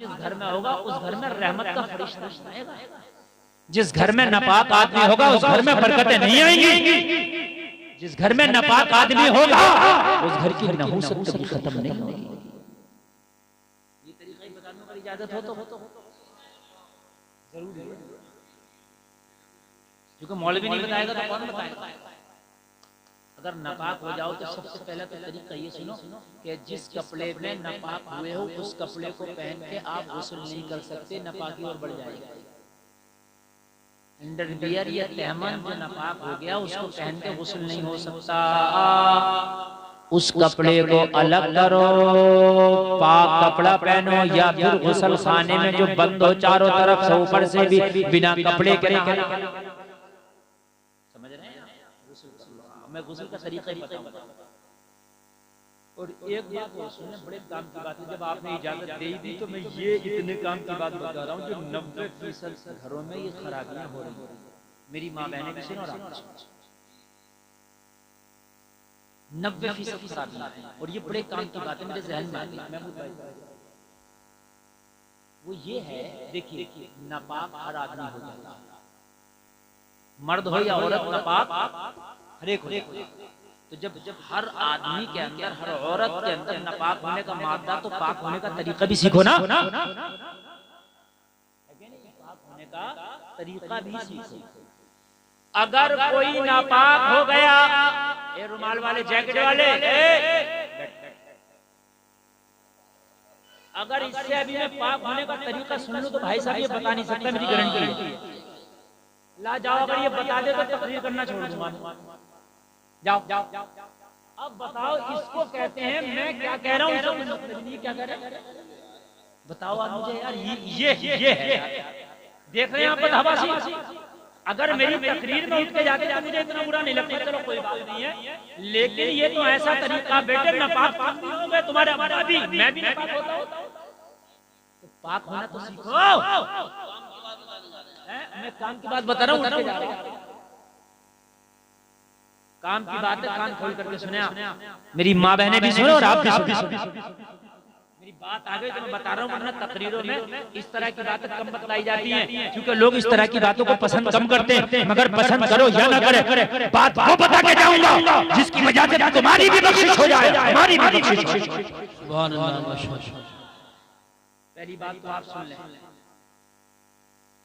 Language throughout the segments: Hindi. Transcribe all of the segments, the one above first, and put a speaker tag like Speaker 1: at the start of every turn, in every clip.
Speaker 1: जिस घर में होगा उस घर में रहमत का फरिश्ता आएगा। जिस घर में नापाक आदमी होगा उस घर में बरकतें नहीं आएंगी। जिस घर में नापाक आदमी होगा उस घर की नहुसत कभी खत्म नहीं होगी। ये तरीका ही बताने की इजाजत हो तो जरूर है, क्योंकि मौलवी नहीं बताएगा तो कौन बताएगा। अगर नापाक हो जाओ तो सबसे पहला तो तरीका ये सुनो कि जिस कपड़े में नापाक हुए हो उस कपड़े को पहन के आप गुस्ल नहीं कर सकते, नापाकी और बढ़ जाएगी। अंडरवियर या तहमन जो नापाक हो गया उसको पहन के गुस्ल नहीं हो सकता। उस कपड़े को अलग करो, पाक कपड़ा पहनो, या फिर गुस्ल खाने में जो बंद हो चारों तरफ से ऊपर से भी बिना कपड़े के मैं गुस्ल का तरीका ही बताऊंगा। और एक बात सुनने, बड़े काम की बात है, जब आपने इजाजत दे दी तो मैं ये इतने काम की बात बता रहा हूँ जो 90% घरों में ये खराबियां हो रही हैं। मेरी माँ बहनें भी सुनो, 90% खराबियां हैं। और ये बड़े काम की बात है, मेरे जहन में आती है। वो ये है, देखिए नापाक हर आदमी हो जाता है, मर्द हो या औरत, नापाक हर एक हो। तो जब हर आदमी के अंदर, हर औरत के अंदर नापाक होने का मादा, तो पाक होने का तरीका भी सीखो ना। पाक होने का तरीका भी सीखो। अगर कोई नापाक हो गया, ये रुमाल वाले, जैकेट वाले, अगर इससे अभी मैं पाक होने का तरीका सुन लूं तो भाई साहब ये बता नहीं सकता, मेरी गारंटी है। ला जाओ, अगर ये बता दे तो तकरीर करना छोड़ दूंगा। जाओ जाओ। अब बताओ इसको कहते हैं, मैं क्या कह रहा हूँ, क्या कह रहे हैं बताओ आप मुझे यार। ये है, देख रहे हैं आप बदहवासी। अगर मेरी तकरीर में उठ के जाके तो मुझे इतना बुरा नहीं लगता, चलो कोई बात नहीं है। लेकिन ये तो ऐसा तरीका, बेटे नापाक हो गए तुम्हारे अब्बा भी, मैं भी नापाक होता हूं, तो पाक होना तो सीखो। मैं काम की बात बता रहा हूँ, काम की बात है, कान खोल करके सुने आप। मेरी माँ बहनें भी सुनो और आप भी सुनो। मेरी बात आ गई तो मैं बता रहा हूँ, वरना तकरीरों में इस तरह की बातें कम बतलाई जाती हैं, क्योंकि लोग इस तरह की बातों को पसंद कम करते हैं। मगर पसंद करो या ना करे, बात वो बता के जाऊंगा जिसकी वजह से तुम्हारी भी बख्शिश हो जाए, हमारी भी बख्शिश। पहली बात तो आप सुन लें।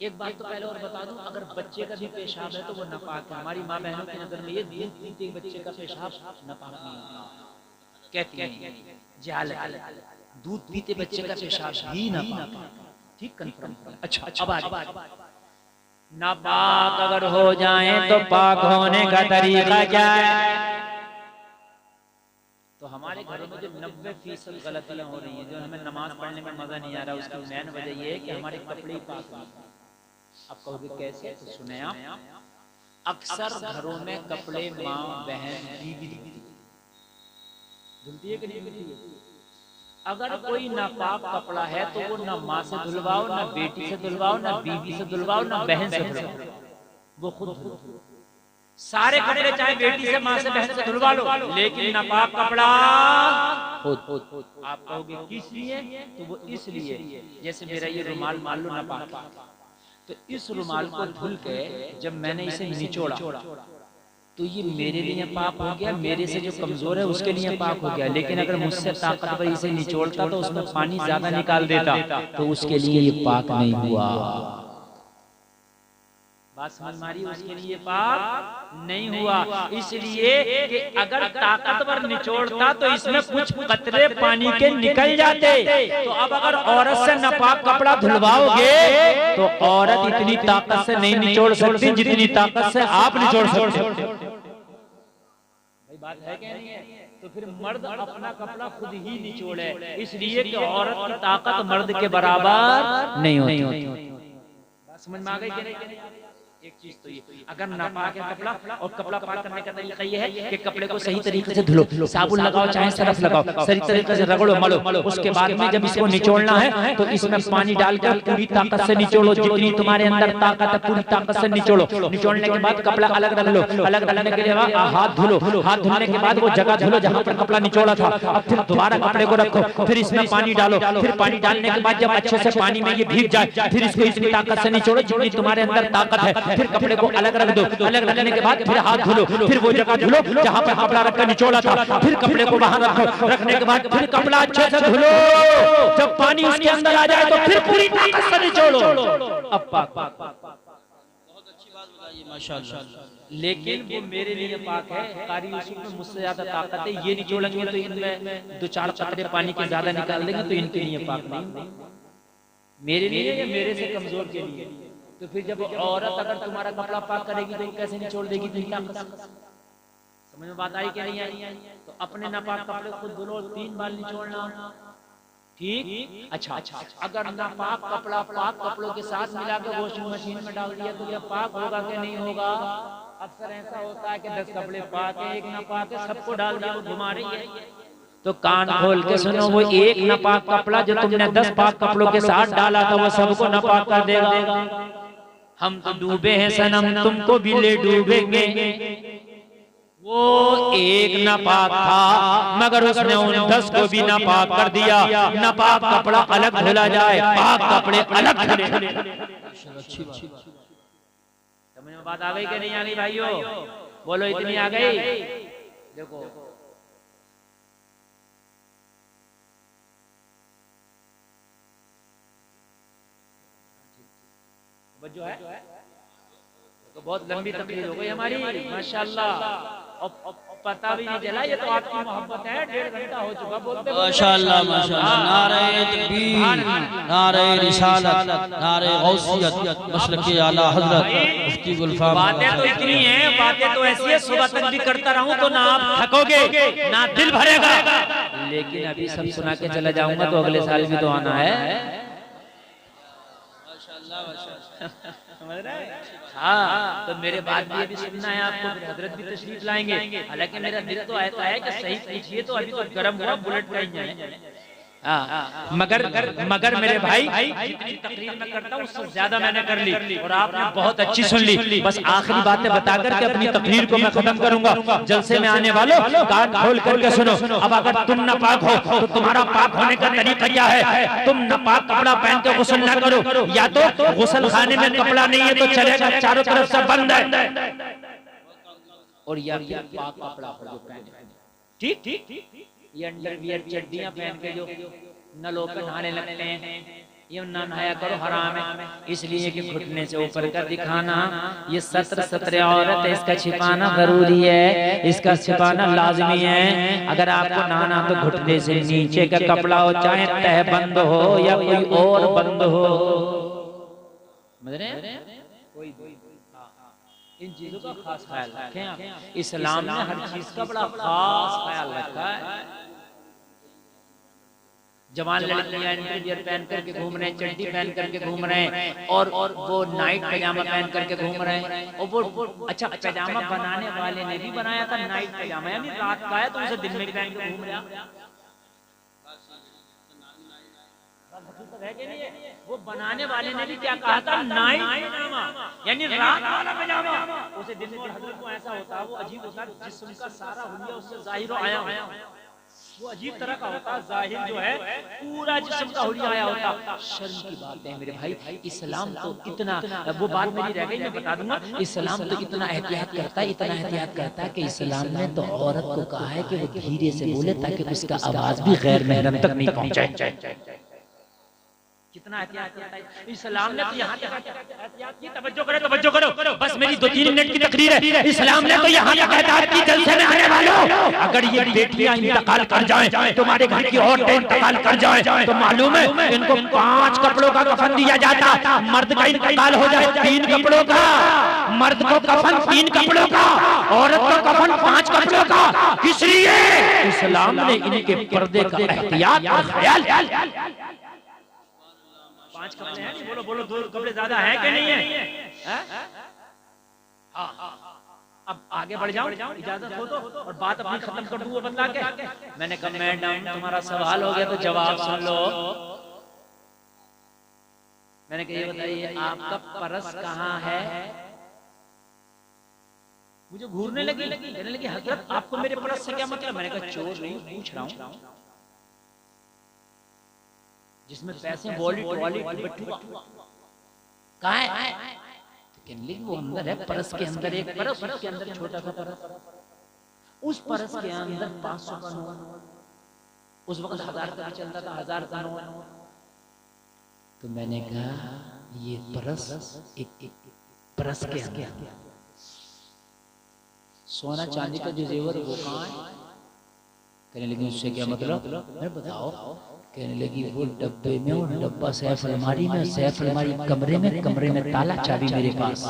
Speaker 1: एक बात तो पहले और बता दूं, अगर बच्चे का भी पेशाब है तो वो नापाक है। हमारी माँ बहनों की नजर में ये दूध पीते बच्चे का पेशाब नापाक नहीं होता, कहती हैं जहालत। दूध पीते बच्चे का पेशाब भी नापाक, ठीक कंफर्म। अच्छा अब नापाक अगर हो जाए तो पाक होने का तरीका क्या है? तो हमारे घरों में जो 90% गलतियां हो रही हैं, जो हमें नमाज पढ़ने में मजा नहीं आ रहा, उसकी मेन वजह ये है कि हमारे कपड़े ही पाक नहीं है। आप कहोगे कैसे? तो सुने आप, अक्सर घरों में कपड़े माँ बहन बीवी धुलती है कि नहीं धुलती है? अगर कोई नापाक कपड़ा है तो वो ना माँ से धुलवाओ, ना बेटी से धुलवाओ, ना बीवी से धुलवाओ, ना बहन से धुलवाओ, वो खुद धुलो। सारे कपड़े चाहे बेटी से, माँ से, बहन से धुलवा लो, लेकिन नापाक कपड़ा खुद। आप कहोगे किस लिए? तो वो इसलिए, जैसे मेरा ये रुमाल मान लो नापाक, तो इस रुमाल को धुल के जब मैंने इसे निचोड़ा तो ये मेरे लिए पाक हो गया, मेरे से जो कमजोर है उसके लिए पाक हो गया। लेकिन अगर मुझसे ताकतवर इसे निचोड़ता तो उसमें पानी ज्यादा निकाल देता, तो उसके लिए ये पाक नहीं हुआ। बात समझ मारी? उसके लिए पाक नहीं हुआ, इसलिए कि अगर ताकतवर निचोड़ता तो इसमें कुछ कतरे पानी के निकल जाते। तो अब अगर औरत से नापाक कपड़ा धुलवाओगे तो औरत इतनी ताकत से नहीं निचोड़ सकती जितनी ताकत से आप निचोड़ सकते हो। भाई बात है क्या नहीं है? तो फिर मर्द अपना कपड़ा खुद ही निचोड़े, इसलिए कि औरत की ताकत मर्द के बराबर नहीं होती। बात समझ में आ गई कि नहीं? एक चीज तो ये, अगर नापाक है कपड़ा और कपड़ा पाक करने का तरीका ये है कि कपड़े को सही तरीके से धुलो, साबुन लगाओ चाहे सरफ लगाओ, सही तरीके से रगड़ो मलो, उसके बाद में जब इसको निचोड़ना है तो इसमें पानी डालकर पूरी ताकत से निचोड़ो, जितनी तुम्हारे अंदर ताकत है पूरी ताकत से निचोड़ो। निचोड़ने के बाद कपड़ा अलग रख लो, अलग रखने के बाद हाथ धुलो, हाथ धुलने के बाद वो जगह धुलो जहाँ पर कपड़ा निचोड़ा था। अब फिर दोबारा कपड़े को रखो, फिर इसमें पानी डालो, फिर पानी डालने के बाद जब अच्छे से पानी में ये भीग जाए फिर इसको इतनी ताकत से निचोड़ो जितनी तुम्हारे अंदर ताकत है। फिर कपड़े को अलग रख दो, अलग रखने के बाद फिर हाथ धुलो, फिर वो जगह धुलो जहां पर कपड़ा रखकर निचोड़ा था, फिर कपड़े को वहां रखो, रखने के बाद फिर कपड़ा अच्छे से धुलो, जब पानी उसके अंदर आ जाए तो फिर पूरी ताकत से निचोड़ो। अब पाक,
Speaker 2: बहुत अच्छी बात बताइए माशाअल्लाह।
Speaker 1: लेकिन वो मेरे लिए पाक है, कारी यूसुफ में मुझसे ज्यादा ताकत है, ये निचोड़ेंगे तो इनमें 2-4 कतरे पानी के ज्यादा निकाल देंगे तो इनके लिए पाक नहीं, मेरे लिए या मेरे से कमजोर के लिए। तो फिर जब औरत अगर तुम्हारा कपड़ा पाक करेगी तो कैसे निचोड़ देगी तुम क्या समझ में बात आई क्या नहीं आई? तो अपने नापाक कपड़े खुद धुलो, 3 बार निचोड़ना, ठीक। अच्छा, अगर नापाक कपड़ा पाक कपड़ों के साथ मिला के वॉशिंग मशीन में डाल दिया तो यह पाक होगा कि नहीं होगा? अक्सर ऐसा होता है कि 10 कपड़े पाक है, एक नापाक है, सबको डाल दिया, वो घुमा रही है। तो कान खोल के सुनो, वो एक नापाक कपड़ा जो तुमने 10 पाक कपड़ों के साथ डाला था वो सबको नापाक कर देगा। हम तो डूबे हैं सनम, तुमको भी ले डूबेंगे। वो एक नापाक था मगर उसने उन 10 को भी नापाक कर दिया। नापाक कपड़ा अलग धुला जाए, पाक कपड़े अलग धुले। समझ में बात आ गई कि नहीं आ गई भाइयों? बोलो इतनी आ गई? देखो जो है तो बहुत लंबी तकरीर हो गई हमारी माशाअल्लाह, और पता भी नहीं चला, ये तो आपकी मोहब्बत है। 1.5 घंटा हो चुका बोलते
Speaker 2: माशाअल्लाह माशाअल्लाह। नारे तकबीर, नारे रिसालत, नारे गौसियत, मसलक आला हजरत मुफ्ती गुलफाम।
Speaker 1: बातें तो इतनी हैं, बातें तो ऐसी है, सुबह तक भी करता रहूं तो ना आप थकोगे ना दिल भरेगा, लेकिन अभी सब सुना के चला जाऊंगा तो अगले साल भी तो आना है। समझ रहे हैं? हाँ, तो मेरे बाद भी अभी सुनना है आपको, हजरत भी तशरीफ लाएंगे। हालांकि मेरा दिल तो ऐसा है कि सही पूछिए तो अभी तो गर्म हुआ बुलेट ट्रेन जाए। मगर मेरे भाई जितनी तकरीर मैं करता हूँ उससे ज्यादा मैंने कर ली और आपने बहुत अच्छी सुन ली। बस आखिरी बातें बताकर के अपनी तकरीर को मैं खत्म करूंगा। जलसे में आने वालों कान खोल करके सुनो। अब अगर तुम नापाक हो तो तुम्हारा पाक होने का तरीका क्या है? तुम नापाक कपड़ा पहन के गुस्ल ना करो, या तो गुस्ल खाने में कपड़ा नहीं है तो चलेगा, चारों तरफ से बंद है, और या फिर पाक कपड़ा हो जो पहने, ठीक ठीक। ये अंडरवियर चड्डियां पहन के जो नलों पे नहाने लगते हैं, ये ना नहाया करो, हराम है। इसलिए कि घुटने से ऊपर का दिखाना ये सत्र औरत है, इसका छिपाना जरूरी है, इसका छिपाना लाजमी है। अगर आपको नहाना तो घुटने से नीचे का कपड़ा हो, चाहे तह बंद हो या कोई और बंद हो, समझ रहे हैं? इन चीजों का खास ख्याल रखें आप। इस्लाम ने हर चीज का बड़ा खास ख्याल रखा है। जवान लड़कियां अंडरवियर पहन करके घूम रहे हैं, चड्डी पहन करके घूम रहे हैं, और वो नाइट पैजामा पहन करके घूम रहे हैं। और वो अच्छा, पैजामा बनाने वाले ने भी बनाया था नाइट पैजामा, यानी रात का है तो उसे दिन में पहन के घूम रहा है कि नहीं? वो बनाने वाले ने भी क्या कहा था? नाइट पैजामा, यानी रात वाला पैजामा। उसे दिन में हजरत को ऐसा होता है, वो अजीब होता है, जिस्म का सारा हुलिया उससे जाहिर आया वो अजीब तरह का होता है, जाहिर जो है पूरा जिस्म का हुलिया आया होता। शर्म की बात है मेरे भाई, इस्लाम तो इतना, वो बात मेरी रह गई मैं बता दूंगा। इस्लाम तो इतना एहतियात करता है, इतना एहतियात करता है कि इस्लाम ने तो औरत को कहा है कि वो धीरे से बोले ताकि उसका आवाज भी गैर महरम तक नहीं पहुंचे। कितना एहतियात करता है इस्लाम ने, तो यहाँ एहतियात की। तवज्जो करो, बस मेरी 2-3 मिनट की तकरीर है। इस्लाम ने तो यहाँ तक एहतियात की, जलसे में आने वालों अगर ये बेटियां इंतकाल कर जाएं, तुम्हारे घर की औरतें इंतकाल कर जाएं, तो मालूम है इनको 5 कपड़ों का कफन दिया जाता। मर्द का इंतकाल हो जाए 3 कपड़ों का, मर्द को कफन 3 कपड़ों का, औरत को कफन 5 कपड़ों का। किस लिए? इस्लाम ने इनके पर्दे का एहतियात और ख्याल। 5 कपड़े हैं, बोलो 2 कपड़े ज्यादा है कि नहीं है? अब आगे बढ़ जाऊं, इजाजत हो तो, और बात अपनी खत्म कर दूं वो बतला के। मैंने कहा मैडम तुम्हारा सवाल हो गया तो जवाब सुन लो। मैंने कहा ये बताइए आपका परस कहाँ है? मुझे घूरने लगी, कहने लगी हजरत आपको मेरे परस से क्या मतलब? मैंने कहा चोर नहीं पूछ रहा हूं, जिसमें पैसे वॉलेट बटुआ कहाँ है? वो अंदर है, परस के अंदर एक परस, उसके अंदर छोटा सा परस, उस परस के अंदर 500 का नोट, उस वक्त 1000 का चलता था, 1000 का नोट। तो मैंने कहा ये परस एक परस के अंदर सोना चांदी का जो जेवर वो कहाँ है? कहने लगी उससे क्या मतलब? मैं बताओ। कहने लगी वो डब्बे में, और डब्बा सैफ अलमारी में, सैफ अलमारी कमरे में ताला चाबी मेरे पास।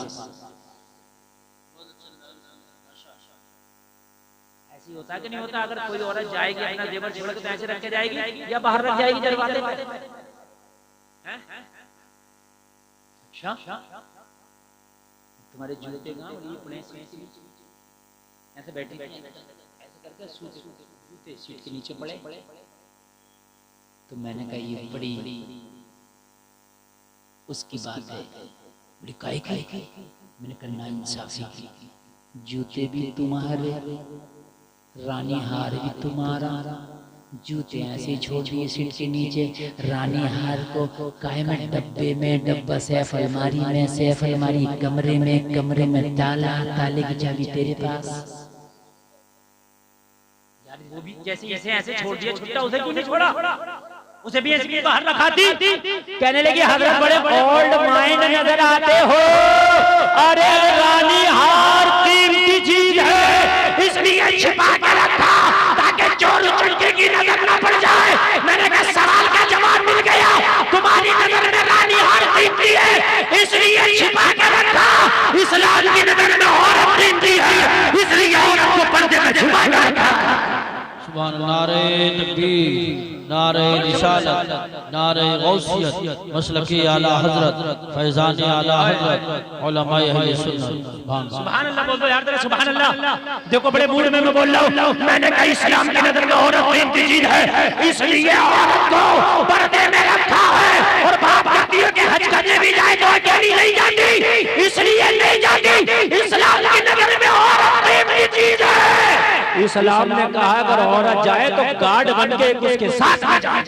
Speaker 1: ऐसी होता है कि नहीं होता? अगर कोई औरत जाएगी अपना जेवर छोड़ के तो ऐसे रख के जाएगी या बाहर रख जाएगी दरवाजे पे? अच्छा तुम्हारे जूते ऐसे बैठे ऐसे करके जूते सीट के नीचे पड़े। तो मैंने कहा ये बड़ी उसकी बात है, बड़ी काई की। मैंने कहा नाइंसाफी की, जूते भी तुम्हारे, रानी हार भी तुम्हारा, जूते ऐसे छोड़ दिए सीट के नीचे, रानी हार को काहे में डब्बे में, डब्बा सैफ अलमारी में, सैफ अलमारी कमरे में ताला, ताले की चाबी तेरे पास। यार वो भी जैसे ऐसे छोड़ दिया छुट्टा, उसे क्यों नहीं छोड़ा? उसे भी ऐसे बाहर रखा थी। कहने लगी हजरत बड़े ओल्ड माइंड नजर आते हो। अरे रानी हार कीमती चीज है, इसलिए छिपा के रखा ताकि चोर चुनके की नजर न पड़ जाए। मैंने कहा सवाल का जवाब मिल गया, तुम्हारी नजर में रानी हार कीमती है इसलिए छिपा के रखा, इस्लाम की नजर में औरत कीमती है इसलिए औरत को पर्दे में छुपा के रखा।
Speaker 2: सुभान अल्लाह, नारे तकबीर, नारे रिसालत, नारे गौसियत, मसलकी आला हजरत, फैजान आला हजरत, उलमाए अहले सुन्नत।
Speaker 1: सुभान अल्लाह बोल दो यार, तेरे सुभान अल्लाह। देखो बड़े मूड में मैं बोल रहा हूँ। मैंने कहा इस्लाम की नजर में औरत कीमती चीज है इसलिए औरत को पर्दे में रखा है। और बाप कहती है कि हज करने भी जाए तो अकेली नहीं जाती, इसलिए नहीं जाती। इस्लाम की नजर में औरत कीमती चीज है। इस्लाम ने कहा अगर औरत जाए तो गार्ड बन के उसके साथ आ जाए।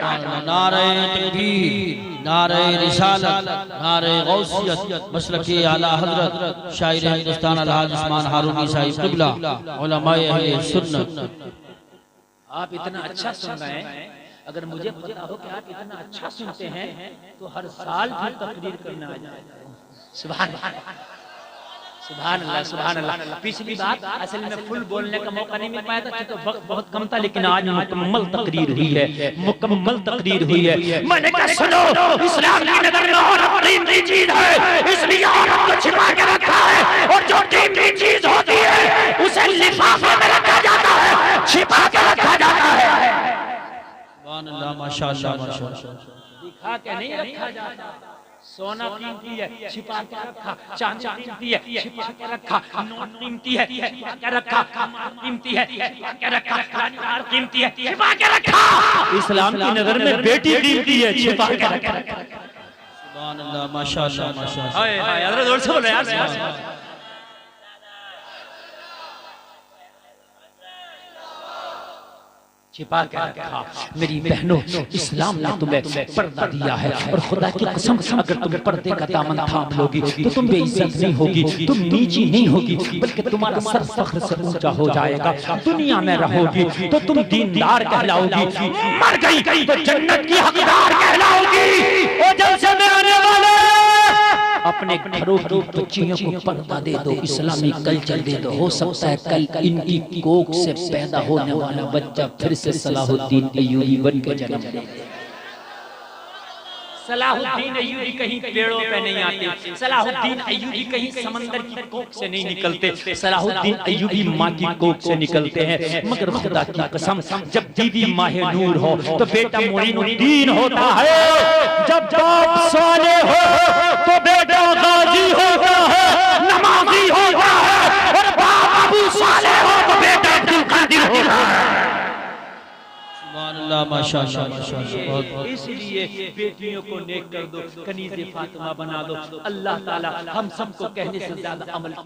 Speaker 2: नारे तकबीर, नारे रिसालत, नारे गौसियत, मसलकी आला हजरत, शायर हिंदुस्तान अलहाज उस्मान हारूनी साहिब क़िबला, उलमाए अहले सुन्नत।
Speaker 1: आप इतना अच्छा सुन रहे हैं, अगर मुझे पता हो कि आप इतना अच्छा सुनते हैं तो हर साल भी तकरीर करना आ जाए। सुभान सुभान अल्लाह, सुभान अल्लाह। पिछली बात असल में फुल बोलने का मौका नहीं मिल पाया था क्योंकि वक्त बहुत कम था, लेकिन आज मुकम्मल तकरीर हुई है, मुकम्मल तकरीर हुई है। मैंने कहा सुनो, इस्लाम की नजर में औरत कीमती चीज है इसलिए औरत को छिपा के रखा है। और जो कीमती चीज होती है उसे लिफाफे में रखा जाता है, छिपा के रखा जाता है।
Speaker 2: सुभान अल्लाह, माशाअल्लाह, माशाअल्लाह।
Speaker 1: दिखा के नहीं रखा जाता। सोना कीमती है, छिपा के रखा। चांदी कीमती है, छिपा के रखा। नोट कीमती है, छिपा के रखा। कीमती है, छिपा के रखा। हार कीमती है, छिपा के रखा। इस्लाम की नजर में बेटी कीमती है, छिपा के रखा।
Speaker 2: सुभान अल्लाह, माशाअल्लाह, माशाअल्लाह।
Speaker 1: हाय हाय, अरे जोर से बोलो यार। छिपा के रखा। मेरी बहनों, इस्लाम ने तुम्हें पर्दा दिया है और खुदा की कसम अगर तुम पर्दे का दामन थाम लोगी तो तुम बेइज्जत नहीं होगी, तुम नीची नहीं होगी, बल्कि तुम्हारा सर फख्र से ऊंचा हो जाएगा। दुनिया में रहोगी तो तुम दीनदार कहलाओगी, मर गई तो जन्नत की हकदार कहलाओगी। ओ जलसे में आने वाले अपने घरों की बच्चियों को पर्दा दे दो, इस्लामी कल्चर दे दो। हो सकता है कल इनकी कोख से पैदा होने वाला बच्चा फिर से सलाहुद्दीन अय्यूबी बन के जन्म ले। सलाहुद्दीन अय्यूबी कहीं पेड़ों पे नहीं आते, सलाहुद्दीन अय्यूबी कहीं समंदर की कोख से नहीं निकलते, सलाहुद्दीन अय्यूबी माँ की कोख से निकलते हैं। मगर खुदा की कसम, जब बीवी माहे नूर हो तो बेटा मोइनुद्दीन होता है, जब बाप साले हो तो बेटा गाजी होता है।
Speaker 3: नमाजी होता है और बाप अबू सालेह हो तो बेटा अब्दुल कादिर होता है।
Speaker 2: सुभानअल्लाह, माशाअल्लाह, माशाअल्लाह।
Speaker 1: इसलिए बेटियों को नेक कर दो, कनीज़े फातिमा बना दो। अल्लाह ताला हम सबको कहने से ज्यादा अमल